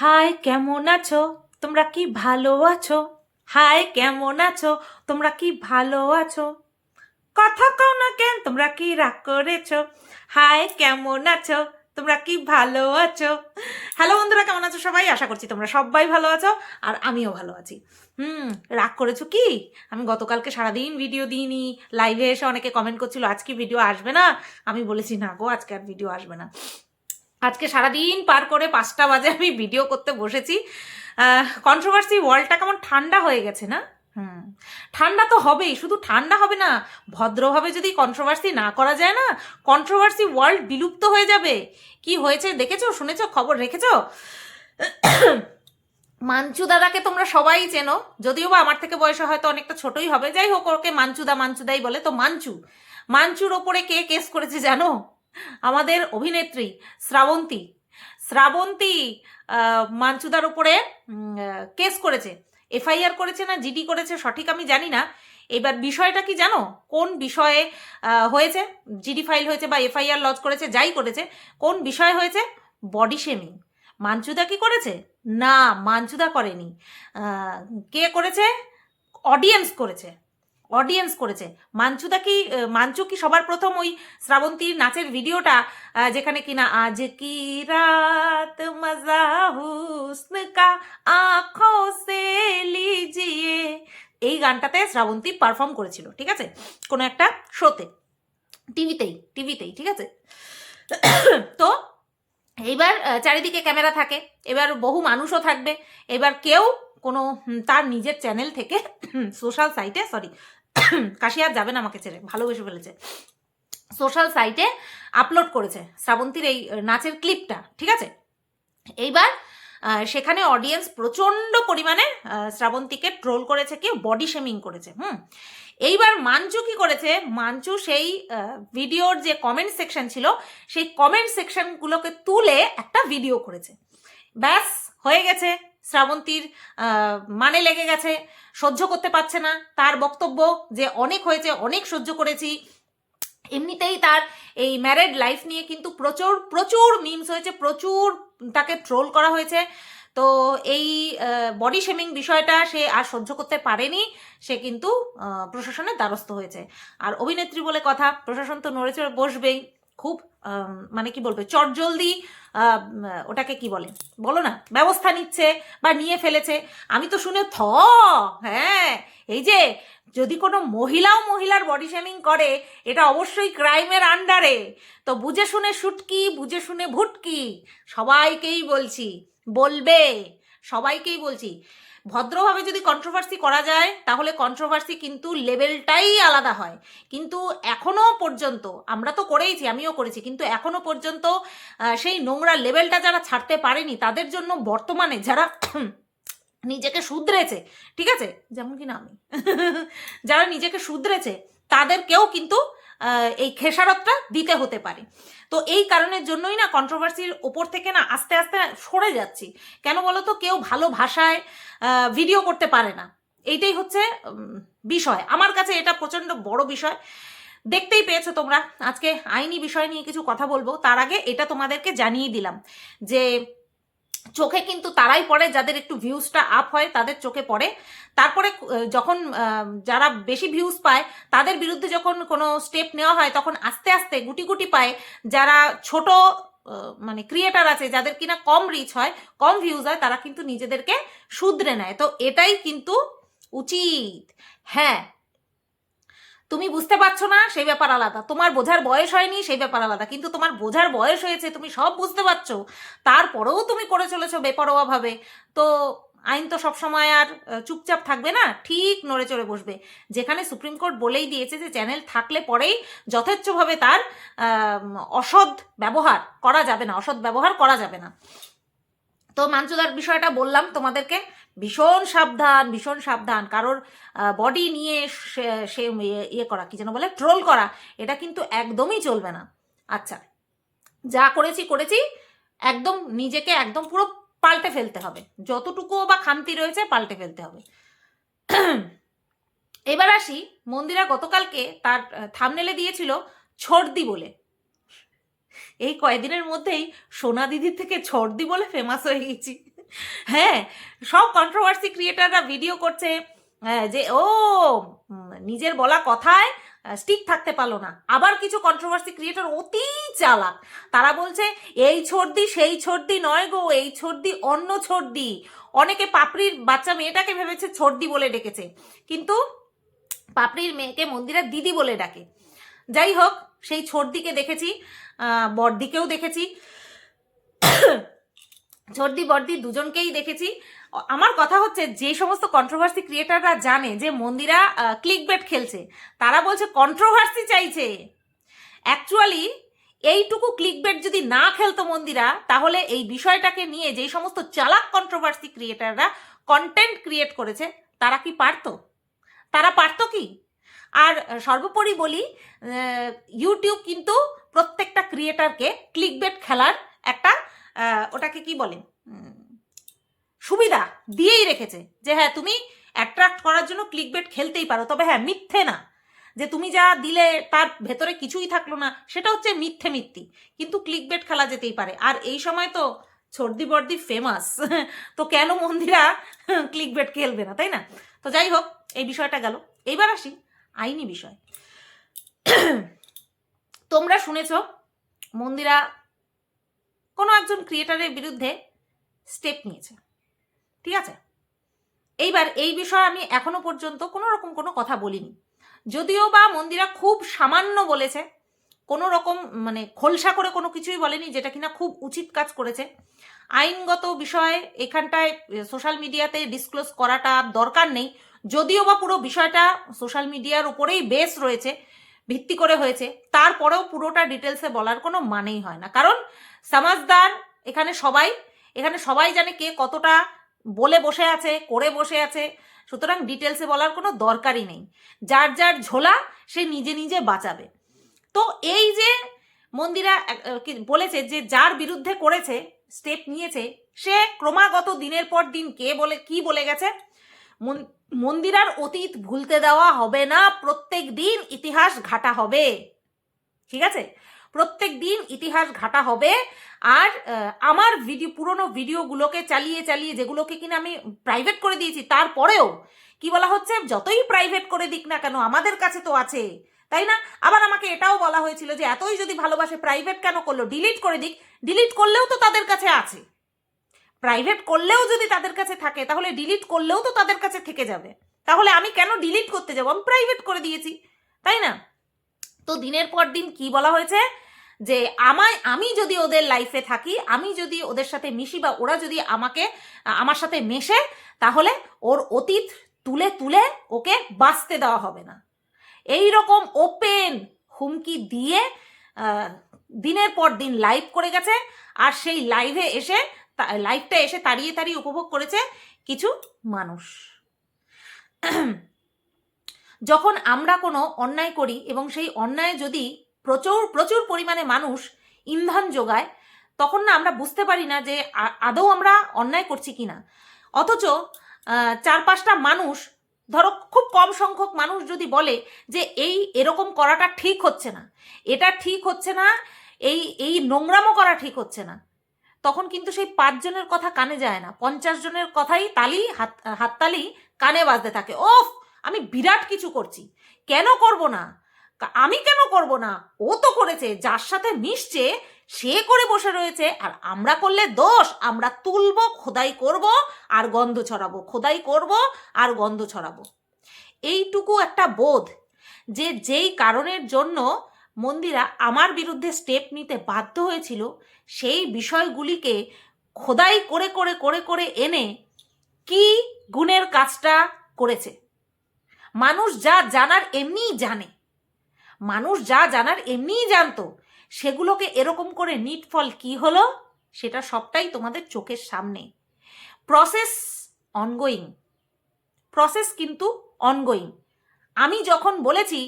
High কেমন আছো? তোমরা কি ভালো আছো? হাই কেমন আছো? তোমরা কি ভালো আছো? কথা কও না কেন? তোমরা কি রাগ করেছো? হাই কেমন আছো? তোমরা কি ভালো আছো? হ্যালো বন্ধুরা, কেমন আছো সবাই? আশা করছি তোমরা সবাই ভালো আছো আর আমিও ভালো আছি। রাগ করেছো কি? আমি গতকালকে সারাদিন ভিডিও দিইনি। লাইভে এসে অনেকে কমেন্ট করছিল আজকে ভিডিও আসবে না। আমি বলেছি না গো, আজকে আর ভিডিও আসবে না। আজকে সারাদিন পার করে 5টা বাজে আমি ভিডিও করতে বসেছি। কন্ট্রোভার্সি ওয়ার্ল্ডটা কেমন ঠান্ডা হয়ে গেছে না? ঠান্ডা তো হবেই, শুধু ঠান্ডা হবে না, ভদ্রভাবে যদি কন্ট্রোভার্সি না করা যায় না, কন্ট্রোভার্সি ওয়ার্ল্ড বিলুপ্ত হয়ে যাবে। কি হয়েছে দেখেছো, শুনেছো, খবর রেখেছো? মাঞ্চু দাদাকে তোমরা সবাই চেনো, যদিও বা আমার থেকে বয়সে হয়তো অনেকটা ছোটই হবে, যাই হোক ওকে মাঞ্চুদাই বলে। তো মাঞ্চুর ওপরে কে কেস করেছে জানো? আমাদের অভিনেত্রী শ্রাবন্তী। শ্রাবন্তী মাঞ্চুদার উপরে কেস করেছে। এফআইআর করেছে না জিডি করেছে সঠিক আমি জানি না। এবার বিষয়টা কি জানো? কোন বিষয়ে হয়েছে? জিডি ফাইল হয়েছে বা এফআইআর লজ করেছে, যাই করেছে, কোন বিষয় হয়েছে? Body shaming. মাঞ্চুদা কি করেছে? না, মাঞ্চুদা করেনি। কে করেছে? অডিয়েন্স করেছে। মাঞ্চু কি সবার প্রথম ওই শ্রাবন্তীর নাচের ভিডিওটা, যেখানে কিনা আজ কি রাত মজা হুস্ন কা আঁখোं সে লিজিয়ে, এই গানটাতে শ্রাবন্তী পারফর্ম করেছিল, ঠিক আছে, কোনো একটা শোতে, টিভিতেই, ঠিক আছে। তো এইবার চারিদিকে ক্যামেরা থাকে, এবার বহু মানুষও থাকবে, এবার কেউ কোনো তার নিজের চ্যানেল থেকে সোশ্যাল সাইটে, সরি কাশি আর যাবে না আমাকে ছেড়ে, ভালোবেসে ফেলেছে, সোশ্যাল সাইটে আপলোড করেছে শ্রাবন্তীর এই নাচের ক্লিপটা, ঠিক আছে। এইবার সেখানে অডিয়েন্স প্রচণ্ড পরিমাণে শ্রাবন্তীকে ট্রোল করেছে, কেউ বডি শেমিং করেছে। এইবার মাঞ্চু কি করেছে? মাঞ্চু সেই ভিডিওর যে কমেন্ট সেকশন ছিল, সেই কমেন্ট সেকশনগুলোকে তুলে একটা ভিডিও করেছে। ব্যাস হয়ে গেছে। শ্রাবন্তীর মানে লেগে গেছে, সহ্য করতে পারছে না তার বক্তব্য যে অনেক হয়েছে, অনেক সহ্য করেছি। এমনিতেই তার এই ম্যারেড লাইফ নিয়ে কিন্তু প্রচুর প্রচুর মিমস হয়েছে, প্রচুর তাকে ট্রোল করা হয়েছে। তো এই বডি শেমিং বিষয়টা সে আর সহ্য করতে পারেনি, সে কিন্তু প্রশাসনের দ্বারস্থ হয়েছে। আর অভিনেত্রী বলে কথা, প্রশাসন তো নড়ে চড়ে বসবেই। খুব মানে কি বলবে, চটজলদি ওটাকে কি বলে বলো না, ব্যবস্থা নিচ্ছে বা নিয়ে ফেলেছে। আমি তো শুনে হ্যাঁ, এই যে যদি কোনো মহিলার বডি শেমিং করে, এটা অবশ্যই ক্রাইমের আন্ডারে। তো বুঝে শুনে শুটকি, বুঝে শুনে ভুটকি, সবাইকেই বলছি, বলবে, সবাইকেই বলছি, ভদ্রভাবে যদি কন্ট্রোভার্সি করা যায় তাহলে কন্ট্রোভার্সি কিন্তু লেভেলটাই আলাদা হয়। কিন্তু এখনো পর্যন্ত আমরা তো করেইছি, আমিও করেছি, কিন্তু এখনো পর্যন্ত সেই নোংরা লেভেলটা যারা ছাড়তে পারেনি, তাদের জন্য বর্তমানে যারা নিজেকে শুধরেছে, ঠিক আছে, যেমন কিনা আমি যারা নিজেকে শুধরেছে তাদেরকেও কিন্তু এই খেসারতটা দিতে হতে পারে। তো এই কারণের জন্যই না কন্ট্রোভার্সির ওপর থেকে না আস্তে আস্তে সরে যাচ্ছি। কেন বলো তো? কেউ ভালো ভাষায় ভিডিও করতে পারে না, এইটাই হচ্ছে বিষয়। আমার কাছে এটা প্রচণ্ড বড় বিষয়। দেখতেই পেয়েছো তোমরা, আজকে আইনি বিষয় নিয়ে কিছু কথা বলবো, তার আগে এটা তোমাদেরকে জানিয়ে দিলাম যে চোখে কিন্তু তারাই পড়ে যাদের একটু ভিউজটা আপ হয়, তাদের চোখে পড়ে। তারপরে যখন যারা বেশি ভিউজ পায় তাদের বিরুদ্ধে যখন কোনো স্টেপ নেওয়া হয়, তখন আস্তে আস্তে গুটি গুটি পায় যারা ছোট মানে ক্রিয়েটার আছে, যাদের কিনা কম রিচ হয়, কম ভিউজ হয়, তারা কিন্তু নিজেদেরকে শুধরে নেয়। তো এটাই কিন্তু উচিত। হ্যাঁ, তুমি বুঝতে পারছো না সেই ব্যাপার আলাদা, তোমার বোঝার বয়স হয়নি সেই ব্যাপার আলাদা, কিন্তু তোমার বোঝার বয়স হয়েছে, তুমি সব বুঝতে পারছো, তারপরেও তুমি করে চলেছো বেপরোয়াভাবে। তো আইন তো সবসময় আর চুপচাপ থাকবে না, ঠিক নড়ে চড়ে বসবে। যেখানে সুপ্রিম কোর্ট বলেই দিয়েছে যে চ্যানেল থাকলে পরেই যথেচ্ছভাবে তার অসৎ ব্যবহার করা যাবে না, অসৎ ব্যবহার করা যাবে না। তো মাঞ্চুদার বিষয়টা বললাম তোমাদেরকে, ভীষণ সাবধান, ভীষণ সাবধান। কারোর বডি নিয়ে সে ইয়ে করা, কি যেন বলে, ট্রোল করা, এটা কিন্তু একদমই চলবে না। আচ্ছা, যা করেছি, একদম নিজেকে একদম পুরো পাল্টে ফেলতে হবে, যতটুকুও বা খামতি রয়েছে পাল্টে ফেলতে হবে। এবার আসি, মন্দিরা গতকালকে তার থামনেলে দিয়েছিল ছর্দি বলে। এই কয়েকদিনের মধ্যেই সোনা দিদির থেকে ছর্দি বলে ফেমাস হয়ে গেছি। হ্যাঁ, সব কন্ট্রোভার্সি ক্রিয়েটাররা ভিডিও করছে যে ও নিজের বলা কথায় স্টিক থাকতে পারলো না। আবার কিছু কন্ট্রোভার্সি ক্রিয়েটার অতি চালাক, তারা বলছে এই ছর্দি সেই ছর্দি নয় গো, এই ছর্দি অন্য ছর্দি। অনেকে পাপড়ির বাচ্চা মেয়েটাকে ভেবেছে ছর্দি বলে ডেকেছে, কিন্তু পাপড়ির মেয়েকে মন্দিরা দিদি বলে ডাকে। যাই হোক, সেই ছর্দিকে দেখেছি, বড়দিকেও দেখেছি, ছর্দি বর্দি দুজনকেই দেখেছি। আমার কথা হচ্ছে, যে সমস্ত কন্ট্রোভার্সি ক্রিয়েটাররা জানে যে মন্দিরা ক্লিকবেট খেলছে, তারা বলছে কন্ট্রোভার্সি চাইছে। অ্যাকচুয়ালি এইটুকু ক্লিকবেট যদি না খেলতো মন্দিরা, তাহলে এই বিষয়টাকে নিয়ে যে সমস্ত চালাক কন্ট্রোভার্সি ক্রিয়েটাররা কন্টেন্ট ক্রিয়েট করেছে, তারা কি পারতো? তারা পারতো কি? আর সর্বোপরি বলি, ইউটিউব কিন্তু প্রত্যেকটা ক্রিয়েটারকে ক্লিকবেট খেলার একটা ওটাকে কি বলে সুবিধা দিয়েই রেখেছে, যে হ্যাঁ তুমি অ্যাট্রাক্ট করার জন্য ক্লিকবেট খেলতেই পারো, তবে হ্যাঁ মিথ্যে না, যে তুমি যা দিলে তার ভেতরে কিছুই থাকলো না, সেটা হচ্ছে মিথ্যে মিথ্যি, কিন্তু ক্লিকবেট খেলা যেতেই পারে। আর এই সময় তো ছর্দি বর্দি ফেমাস, তো কেন মন্দিরা ক্লিকবেট খেলবে না, তাই না? তো যাই হোক, এই বিষয়টা গেল। এইবার আসি আইনি বিষয়। তোমরা শুনেছ মন্দিরা কোনো একজন ক্রিয়েটারের বিরুদ্ধে স্টেপ নিয়েছে, ঠিক আছে? এইবার এই বিষয়ে আমি এখনো পর্যন্ত কোনো রকম কোনো কথা বলিনি, যদিও বা মন্দিরা খুব সামান্য বলেছে, কোনো রকম মানে খোলসা করে কোনো কিছুই বলেনি, যেটা কিনা খুব উচিত কাজ করেছে। আইনগত বিষয় এখানটায় সোশ্যাল মিডিয়াতে ডিসক্লোজ করাটা দরকার নেই, যদিও বা পুরো বিষয়টা সোশ্যাল মিডিয়ার উপরেই বেস রয়েছে, ভিত্তি করে হয়েছে, তারপরেও পুরোটা ডিটেলসে বলার কোনো মানেই হয় না। কারণ সমাজদার এখানে সবাই জানে কে কতটা বলে বসে আছে, করে বসে আছে, সুতরাং ডিটেলসে বলার কোনো দরকারই নেই। যার যার ঝোলা সে নিজে নিজে বাঁচাবে। তো এই যে মন্দিরা বলেছে যে যার বিরুদ্ধে করেছে, স্টেপ নিয়েছে, সে ক্রমাগত দিনের পর দিন কি বলে গেছে, মন্দিরার অতীত ভুলতে দেওয়া হবে না, প্রত্যেক দিন ইতিহাস ঘাটা হবে, ঠিক আছে? প্রত্যেক দিন ইতিহাস ঘাটা হবে। আর আমার পুরনো ভিডিওগুলোকে চালিয়ে যেগুলোকে কিনা আমি প্রাইভেট করে দিয়েছি, তারপরেও কি বলা হচ্ছে, যতই প্রাইভেট করে দিক না কেন আমাদের কাছে তো আছে, তাই না? আবার আমাকে এটাও বলা হয়েছিল যে এতই যদি ভালোবাসে প্রাইভেট কেন করলো, ডিলিট করে দিক। ডিলিট করলেও তো তাদের কাছে আছে, প্রাইভেট করলেও যদি তাদের কাছে থাকে, তাহলে ডিলিট করলেও তো তাদের কাছে থেকে যাবে। তাহলে আমি কেন ডিলিট করতে যাবো? আমি প্রাইভেট করে দিয়েছি, তাই না? তো দিনের পর দিন কি বলা হয়েছে, যে আমি যদি ওদের লাইফে থাকি, আমি যদি ওদের সাথে মিশি, বা ওরা যদি আমার সাথে মেশে, তাহলে ওর অতীত তুলে তুলে ওকে বাঁচতে দেওয়া হবে না। এই রকম ওপেন হুমকি দিয়ে দিনের পর দিন লাইভ করে গেছে। আর সেই লাইভটা এসে তাড়িয়ে উপভোগ করেছে কিছু মানুষ। যখন আমরা কোনো অন্যায় করি এবং সেই অন্যায় যদি প্রচুর পরিমাণে মানুষ ইন্ধন যোগায়, তখন না আমরা বুঝতে পারি না যে আদৌ আমরা অন্যায় করছি কিনা। অথচ 4-5টা মানুষ, ধরো খুব কম সংখ্যক মানুষ যদি বলে যে এরকম করাটা ঠিক হচ্ছে না, এটা ঠিক হচ্ছে না, এই নোংরামো করা ঠিক হচ্ছে না, তখন কিন্তু সেই 5 জনের কথা কানে যায় না, 50 জনের কথাই হাততালি কানে বাজতে থাকে। ওফ, আমি বিরাট কিছু করছি, কেন করব না? আমি কেন করব না? ও তো করেছে, যার সাথে মিশছে সে করে বসে রয়েছে, আর আমরা করলে দোষ, আমরা তুলবো, খোদাই করব আর গন্ধ ছড়াবো, খোদাই করব আর গন্ধ ছড়াবো। এইটুকু একটা বোধ, যে যেই কারণের জন্য মন্দিরা আমার বিরুদ্ধে স্টেপ নিতে বাধ্য হয়েছিল, সেই বিষয়গুলিকে খোদাই করে করে করে করে এনে কি গুণের কাজটা করেছে। মানুষ যা জানার এমনিই জানে, মানুষ যা জানার এমনিই জানতো, সেগুলোকে এরকম করে নিটফল কি হলো, সেটা সবটাই তোমাদের চোখের সামনে। প্রসেস কিন্তু অনগোয়িং। আমি যখন বলেছি,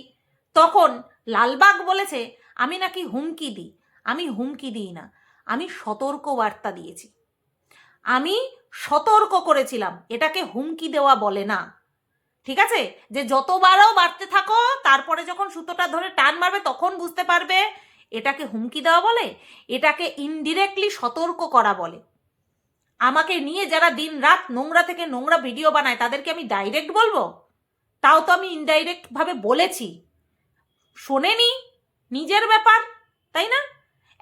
তখন লালবাগ বলেছে আমি নাকি হুমকি দিই। আমি হুমকি দিই না, আমি সতর্ক বার্তা দিয়েছি, আমি সতর্ক করেছিলাম। এটাকে হুমকি দেওয়া বলে না, ঠিক আছে? যে যতবারও বাড়তে থাকো, তারপরে যখন সুতোটা ধরে টান মারবে তখন বুঝতে পারবে এটাকে হুমকি দেওয়া বলে, এটাকে ইনডিরেক্টলি সতর্ক করা বলে। আমাকে নিয়ে যারা দিন রাত নোংরা থেকে নোংরা ভিডিও বানায় তাদেরকে আমি ডাইরেক্ট বলবো? তাও তো আমি ইনডাইরেক্ট ভাবে বলেছি, শোনেনি, নিজের ব্যাপার, তাই না?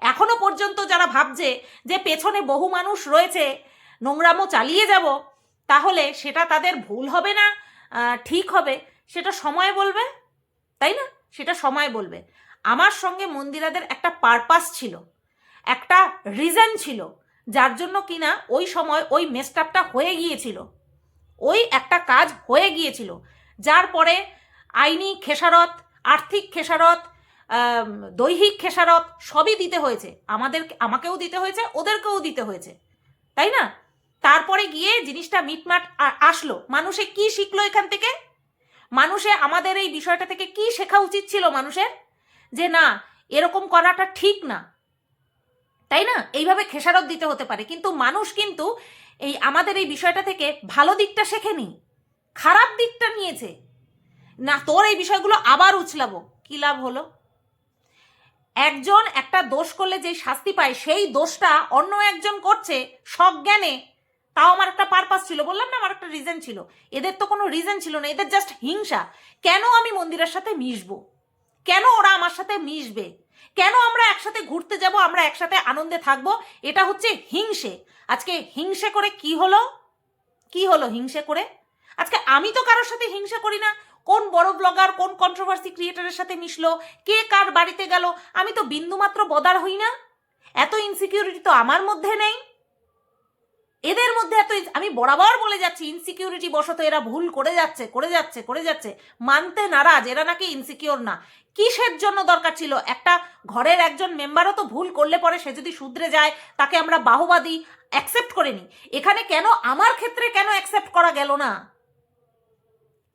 এখনো পর্যন্ত যারা ভাবছে যে পেছনে বহু মানুষ রয়েছে, নোংরামো চালিয়ে যাব, তাহলে সেটা তাদের ভুল হবে না ঠিক হবে, সেটা সময় বলবে, তাই না? সেটা সময় বলবে। আমার সঙ্গে মন্দিরাদের একটা পারপাস ছিল, একটা রিজন ছিল, যার জন্য কিনা ওই সময় ওই মেসটাপটা হয়ে গিয়েছিল, ওই একটা কাজ হয়ে গিয়েছিল, যার পরে আইনি খেসারত, আর্থিক খেসারত, দৈহিক খেসারত সবই দিতে হয়েছে, আমাকেও দিতে হয়েছে, ওদেরকেও দিতে হয়েছে, তাই না? তারপরে গিয়ে জিনিসটা মিটমাট আসলো। মানুষে কি শিখলো এখান থেকে? মানুষে আমাদের এই বিষয়টা থেকে কি শেখা উচিত ছিল মানুষের? যে না, এরকম করাটা ঠিক না, তাই না? এইভাবে খেসারত দিতে হতে পারে, কিন্তু মানুষ কিন্তু এই আমাদের এই বিষয়টা থেকে ভালো দিকটা শেখেনি, খারাপ দিকটা নিয়েছে। না, তোর এই বিষয়গুলো আবার উছলাবো, কি লাভ হলো? একজন একটা দোষ করলে যে শাস্তি পায়, সেই দোষটা অন্য একজন করছে সজ্ঞানে, তাও আমার একটা পারপাস ছিল, বললাম না আমার একটা রিজন ছিল। এদের তো কোনো রিজন ছিল না, এদের জাস্ট হিংসা। কেন আমি মন্দিরের সাথে মিশবো? কেন ওরা আমার সাথে মিশবে? কেন আমরা একসাথে ঘুরতে যাব, আমরা একসাথে আনন্দে থাকবো? এটা হচ্ছে হিংসে। আজকে হিংসে করে কি হলো? কি হলো হিংসে করে? আজকে আমি তো কারোর সাথে হিংসা করি না। কোন বড় ব্লগার, কোন কন্ট্রোভার্সি ক্রিয়েটারের সাথে মিশলো, কে কার বাড়িতে গেল, আমি তো বিন্দুমাত্র বদার হই না। এত ইনসিকিউরিটি তো আমার মধ্যে নেই, এদের মধ্যে এত। আমি বরাবর বলে যাচ্ছি ইনসিকিউরিটি বশত এরা ভুল করে যাচ্ছে। মানতে নারাজ, এরা নাকি ইনসিকিউর না। কিসের জন্য দরকার ছিল? একটা ঘরের একজন মেম্বারও তো ভুল করলে পরে সে যদি শুধরে যায়, তাকে আমরা বাহবা দিই, অ্যাকসেপ্ট করে নিই। এখানে কেন, আমার ক্ষেত্রে কেন অ্যাকসেপ্ট করা গেল না?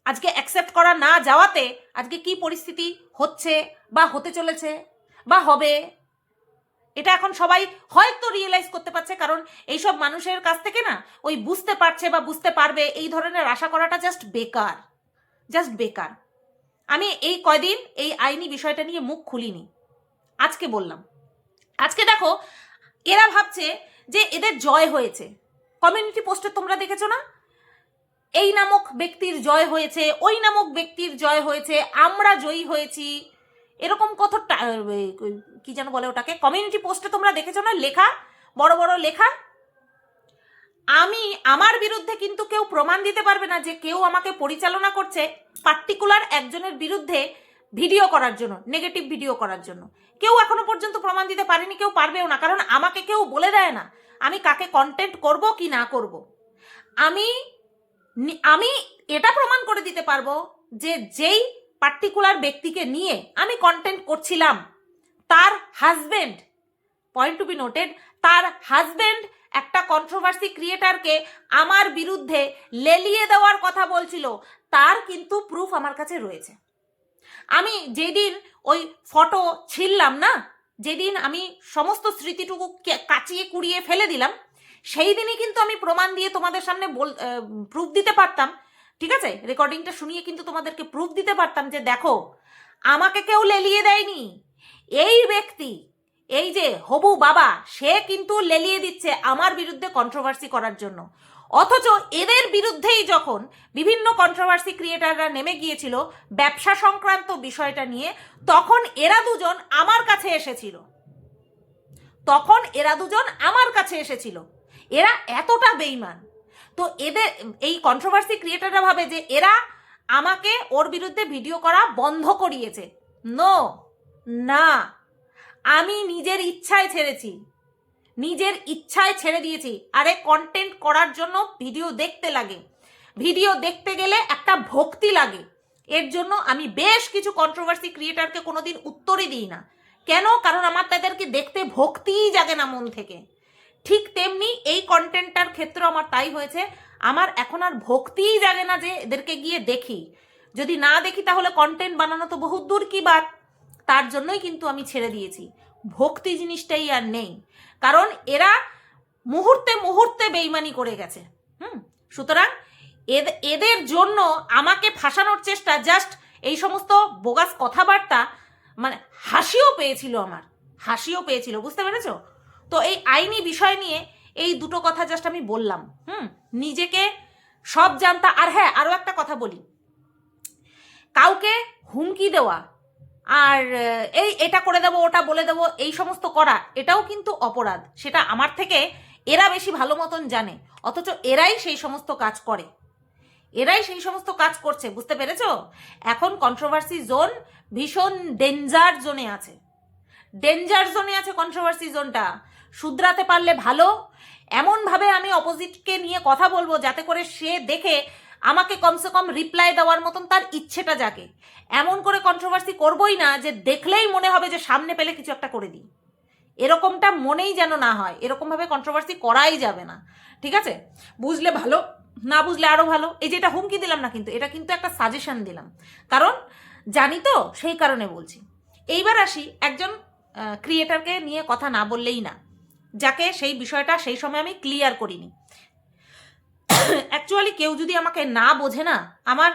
আজকে অ্যাকসেপ্ট করা না যাওয়াতে আজকে কি পরিস্থিতি হচ্ছে বা হতে চলেছে বা হবে, এটা এখন সবাই হয়তো রিয়েলাইজ করতে পারছে। কারণ এইসব মানুষের কাছ থেকে না ওই বুঝতে পারছে বা বুঝতে পারবে এই ধরনের আশা করাটা জাস্ট বেকার। আমি এই কয়দিন এই আইনি বিষয়টা নিয়ে মুখ খুলিনি, আজকে বললাম। আজকে দেখো, এরা ভাবছে যে এদের জয় হয়েছে। কমিউনিটি পোস্টে তোমরা দেখেছো না, এই নামক ব্যক্তির জয় হয়েছে, ওই নামক ব্যক্তির জয় হয়েছে, আমরা জয়ী হয়েছি, এরকম কত কি যেন বলে ওটাকে, কমিউনিটি পোস্টে তোমরা দেখেছো না লেখা, বড় বড় লেখা। আমার বিরুদ্ধে কিন্তু কেউ প্রমাণ দিতে পারবে না যে কেউ আমাকে পরিচালনা করছে পার্টিকুলার একজনের বিরুদ্ধে ভিডিও করার জন্য, নেগেটিভ ভিডিও করার জন্য। কেউ এখনো পর্যন্ত প্রমাণ দিতে পারেনি, কেউ পারবেও না, কারণ আমাকে কেউ বলে দেয় না আমি কাকে কন্টেন্ট করব কি না করব। আমি এটা প্রমাণ করে দিতে পারবো যে যেই পার্টিকুলার ব্যক্তিকে নিয়ে আমি কন্টেন্ট করছিলাম, তার husband, point to be noted, তার হাজবেন্ড একটা কন্ট্রোভার্সি ক্রিয়েটারকে আমার বিরুদ্ধে লেলিয়ে দেওয়ার কথা বলছিল, তার কিন্তু প্রুফ আমার কাছে রয়েছে। আমি যেদিন ওই ফটো ছিললাম না, যেদিন আমি সমস্ত স্মৃতিটুকু কাচিয়ে কুড়িয়ে ফেলে দিলাম, সেই দিনই কিন্তু আমি প্রমাণ দিয়ে তোমাদের সামনে প্রুফ দিতে পারতাম। ঠিক আছে, রেকর্ডিংটা শুনিয়ে কিন্তু তোমাদেরকে প্রুফ দিতে পারতাম যে দেখো, আমাকে কেউ লেলিয়ে দেয়নি। এই ব্যক্তি, এই যে হবু বাবা, সে কিন্তু লেলিয়ে দিচ্ছে আমার বিরুদ্ধে কন্ট্রোভার্সি করার জন্য। অথচ এদের বিরুদ্ধেই যখন বিভিন্ন কন্ট্রোভার্সি ক্রিয়েটাররা নেমে গিয়েছিল ব্যবসা সংক্রান্ত বিষয়টা নিয়ে, তখন এরা দুজন আমার কাছে এসেছিল। এরা এতটা বেইমান। তো এদের এই কন্ট্রোভার্সি ক্রিয়েটাররা ভাবে যে এরা আমাকে ওর বিরুদ্ধে ভিডিও করা বন্ধ করিয়েছে। না, আমি নিজের ইচ্ছায় ছেড়ে দিয়েছি। আরে কন্টেন্ট করার জন্য ভিডিও দেখতে লাগে, ভিডিও দেখতে গেলে একটা ভক্তি লাগে। এর জন্য আমি বেশ কিছু কন্ট্রোভার্সি ক্রিয়েটারকে কোনোদিন উত্তরই দিই না। কেন? কারণ আমার তাদেরকে দেখতে ভক্তিই জাগে না মন থেকে। ঠিক তেমনি এই কন্টেন্টটার ক্ষেত্রে আমার তাই হয়েছে। আমার এখন আর ভক্তিই জাগে না যে এদেরকে গিয়ে দেখি। যদি না দেখি তাহলে কন্টেন্ট বানানো তো বহুত দূর কি বাত। তার জন্যই কিন্তু আমি ছেড়ে দিয়েছি। ভক্তি জিনিসটাই আর নেই, কারণ এরা মুহূর্তে বেইমানি করে গেছে। সুতরাং এদের জন্য আমাকে ফাঁসানোর চেষ্টা, জাস্ট এই সমস্ত বোগাস কথাবার্তা, মানে হাসিও পেয়েছিল, বুঝতে পেরেছো? তো এই আইনি বিষয় নিয়ে এই দুটো কথা জাস্ট আমি বললাম। নিজেকে সব জানতা। আর হ্যাঁ, আরও একটা কথা বলি, কাউকে হুমকি দেওয়া আর এটা করে দেবো ওটা বলে দেবো এই সমস্ত করা, এটাও কিন্তু অপরাধ। সেটা আমার থেকে এরা বেশি ভালো মতন জানে, অথচ এরাই সেই সমস্ত কাজ করে, এরাই সেই সমস্ত কাজ করছে। বুঝতে পেরেছো? এখন কন্ট্রোভার্সি জোন ভীষণ ডেঞ্জার জোনে আছে, ডেঞ্জার জোনে আছে কন্ট্রোভার্সি জোনটা। শুধরাতে পারলে ভালো। এমনভাবে আমি অপোজিটকে নিয়ে কথা বলবো যাতে করে সে দেখে আমাকে কমসে কম রিপ্লাই দেওয়ার মতন তার ইচ্ছেটা জাগে। এমন করে কন্ট্রোভার্সি করবোই না যে দেখলেই মনে হবে যে সামনে পেলে কিছু একটা করে দিই, এরকমটা মনেই যেন না হয়। এরকমভাবে কন্ট্রোভার্সি করাই যাবে না, ঠিক আছে? বুঝলে ভালো, না বুঝলে আরও ভালো। এই যে এটা হুমকি দিলাম না, কিন্তু এটা কিন্তু একটা সাজেশন দিলাম, কারণ জানি তো, সেই কারণে বলছি। এইবার আসি একজন ক্রিয়েটারকে নিয়ে কথা না বললেই না, যাকে সেই বিষয়টা সেই সময় আমি ক্লিয়ার করিনি। অ্যাকচুয়ালি কেউ যদি আমাকে না বোঝে না, আমার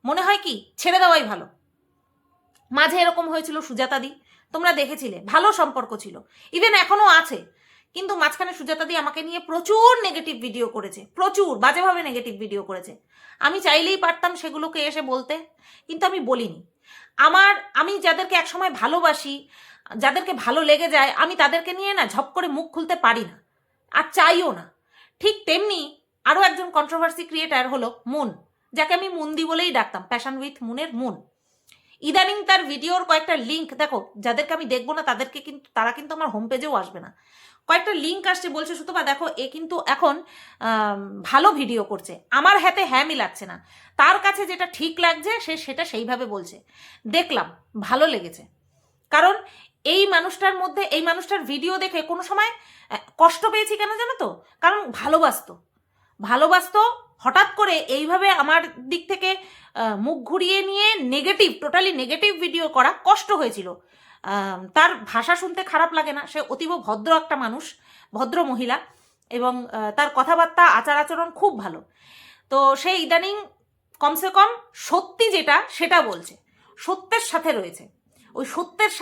মনে হয় কি ছেড়ে দেওয়াই ভালো। মাঝে এরকম হয়েছিল সুজাতাদি, তোমরা দেখেছিলে, ভালো সম্পর্ক ছিল, ইভেন এখনো আছে, কিন্তু মাঝখানে সুজাতাদি আমাকে নিয়ে প্রচুর নেগেটিভ ভিডিও করেছে, প্রচুর বাজেভাবে নেগেটিভ ভিডিও করেছে। আমি চাইলেই পারতাম সেগুলোকে এসে বলতে, কিন্তু আমি বলিনি। আমি যাদেরকে একসময় ভালোবাসি, যাদেরকে ভালো লেগে যায়, আমি তাদেরকে নিয়ে না ঝপ করে মুখ খুলতে পারি না, আর চাইও না। ঠিক তেমনি আরও একজন কন্ট্রোভার্সি ক্রিয়েটার হলো মুন, যাকে আমি মুন্দি বলেই ডাকতাম, প্যাশন উইথ মুনের মুন। ইদানিং তার ভিডিওর কয়েকটা লিঙ্ক দেখো, যাদেরকে আমি দেখবো না তাদেরকে কিন্তু, তারা কিন্তু আমার হোম পেজেও আসবে না। কয়েকটা লিঙ্ক আসছে, বলছে সুতপা দেখো এ কিন্তু এখন ভালো ভিডিও করছে, আমার হাতে হ্যাঁ মিলাচ্ছে না, তার কাছে যেটা ঠিক লাগছে সে সেটা সেইভাবে বলছে। দেখলাম, ভালো লেগেছে, কারণ এই মানুষটার মধ্যে, এই মানুষটার ভিডিও দেখে কোনো সময় কষ্ট পেয়েছি কেন জানো তো? কারণ ভালোবাসতো হঠাৎ করে এইভাবে আমার দিক থেকে মুখ ঘুরিয়ে নিয়ে নেগেটিভ, টোটালি নেগেটিভ ভিডিও করা কষ্ট হয়েছিল। তার ভাষা শুনতে খারাপ লাগে না, সে অতীব ভদ্র একটা মানুষ, ভদ্র মহিলা, এবং তার কথাবার্তা আচার আচরণ খুব ভালো। তো সে ইদানিং কমসে কম সত্যি যেটা সেটা বলছে, সত্যের সাথে রয়েছে। ওই সত্যের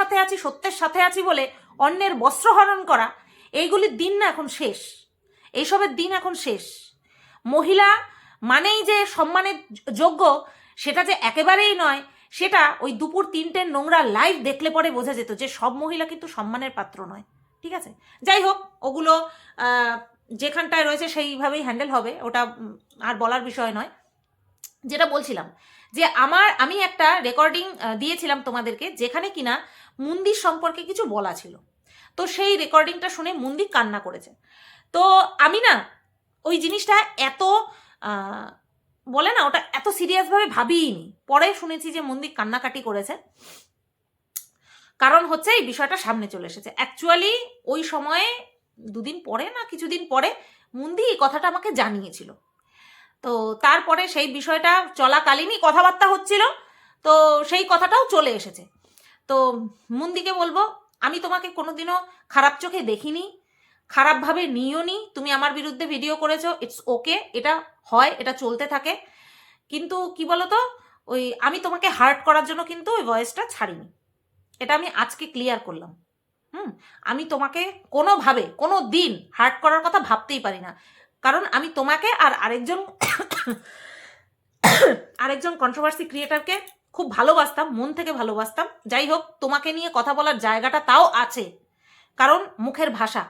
সাথে আছি বলে অন্যের বস্ত্রহরণ করা, এইগুলির দিন না এখন শেষ, এইসবের দিন এখন শেষ। মহিলা মানেই যে সম্মানের যোগ্য সেটা যে একেবারেই নয়, সেটা ওই দুপুর 3টের নোংরা লাইভ দেখলে পরে বোঝা যেত যে সব মহিলা কিন্তু সম্মানের পাত্র নয়, ঠিক আছে? যাই হোক, ওগুলো যেখানটায় রয়েছে সেইভাবেই হ্যান্ডেল হবে, ওটা আর বলার বিষয় নয়। যেটা বলছিলাম যে আমি একটা রেকর্ডিং দিয়েছিলাম তোমাদেরকে, যেখানে কিনা মুন্দির সম্পর্কে কিছু বলা ছিল। তো সেই রেকর্ডিংটা শুনে মুন্দি কান্না করেছে। তো আমি না ওই জিনিসটা এত বলে না, ওটা এত সিরিয়াসভাবে ভাবিনি। পরে শুনেছি যে মুন্দি কান্নাকাটি করেছে, কারণ হচ্ছে এই বিষয়টা সামনে চলে এসেছে। অ্যাকচুয়ালি ওই সময়ে দুদিন পরে না কিছুদিন পরে মুন্দি এই কথাটা আমাকে জানিয়েছিল। তো তারপরে সেই বিষয়টা চলাকালীনই কথাবার্তা হচ্ছিল, তো সেই কথাটাও চলে এসেছে। তো মুন্দিকে বলবো, আমি তোমাকে কোনোদিনও খারাপ চোখে দেখিনি, খারাপভাবে নিও নি। তুমি আমার বিরুদ্ধে ভিডিও করেছো, ইটস ওকে, এটা হয়, এটা চলতে থাকে। কিন্তু কি বলতো, ওই আমি তোমাকে হার্ট করার জন্য কিন্তু ওই ভয়েসটা ছাড়িনি, এটা আমি আজকে ক্লিয়ার করলাম। আমি তোমাকে কোনোভাবে কোনো দিন হার্ট করার কথা ভাবতেই পারি না, কারণ আমি তোমাকে আর আরেকজন কন্ট্রোভার্সি ক্রিয়েটারকে খুব ভালোবাসতাম, মন থেকে ভালোবাসতাম। যাই হোক, তোমাকে নিয়ে কথা বলার জায়গাটা তাও আছে, কারণ মুখের ভাষা,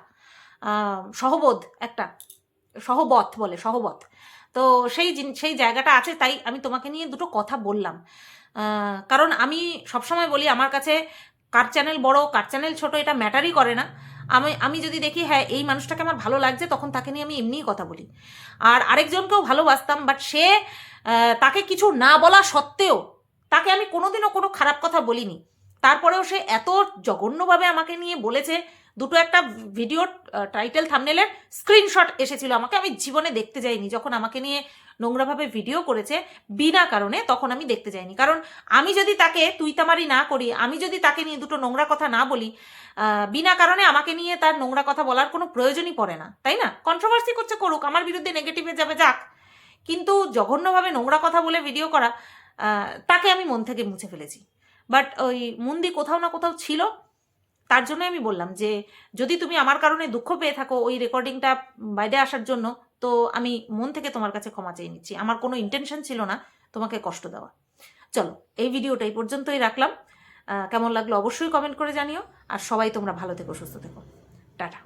সহবোধ, একটা সহবত বলে, সহবত, তো সেই জায়গাটা আছে, তাই আমি তোমাকে নিয়ে দুটো কথা বললাম। কারণ আমি সবসময় বলি, আমার কাছে কার চ্যানেল বড় কার চ্যানেল ছোট এটা ম্যাটারই করে না। আমি যদি দেখি হ্যাঁ এই মানুষটাকে আমার ভালো লাগছে, তখন তাকে নিয়ে আমি এমনিই কথা বলি। আর আরেকজনকেও ভালোবাসতাম, বাট সে তাকে কিছু না বলা সত্ত্বেও তাকে আমি কোনোদিনও কোনো খারাপ কথা বলিনি। তারপরেও সে এত জঘন্যভাবে আমাকে নিয়ে বলেছে। দুটো একটা ভিডিও টাইটেল থাম্বনেলের স্ক্রিনশট এসেছিল আমাকে, আমি জীবনে দেখতে যাইনি। যখন আমাকে নিয়ে নোংরাভাবে ভিডিও করেছে বিনা কারণে, তখন আমি দেখতে যাইনি। কারণ আমি যদি তাকে তুইতামারি না করি, আমি যদি তাকে নিয়ে দুটো নোংরা কথা না বলি, বিনা কারণে আমাকে নিয়ে তার নোংরা কথা বলার কোনো প্রয়োজনই পড়ে না, তাই না? কন্ট্রোভার্সি করছে করুক, আমার বিরুদ্ধে নেগেটিভে যাবে যাক, কিন্তু জঘন্যভাবে নোংরা কথা বলে ভিডিও করা, তাকে আমি মন থেকে মুছে ফেলেছি। বাট ওই মুন্দি কোথাও না কোথাও ছিল, তার জন্য আমি বললাম যে যদি তুমি আমার কারণে দুঃখ পেয়ে থাকো ওই রেকর্ডিংটা বাইরে আসার জন্য, তো আমি মন থেকে তোমার কাছে ক্ষমা চেয়ে নিচ্ছি। আমার কোনো ইন্টেনশন ছিল না তোমাকে কষ্ট দেওয়া। চলো, এই ভিডিওটা এই পর্যন্তই রাখলাম। কেমন লাগলো অবশ্যই কমেন্ট করে জানিও। আর সবাই তোমরা ভালো থেকো, সুস্থ থেকো। টাটা।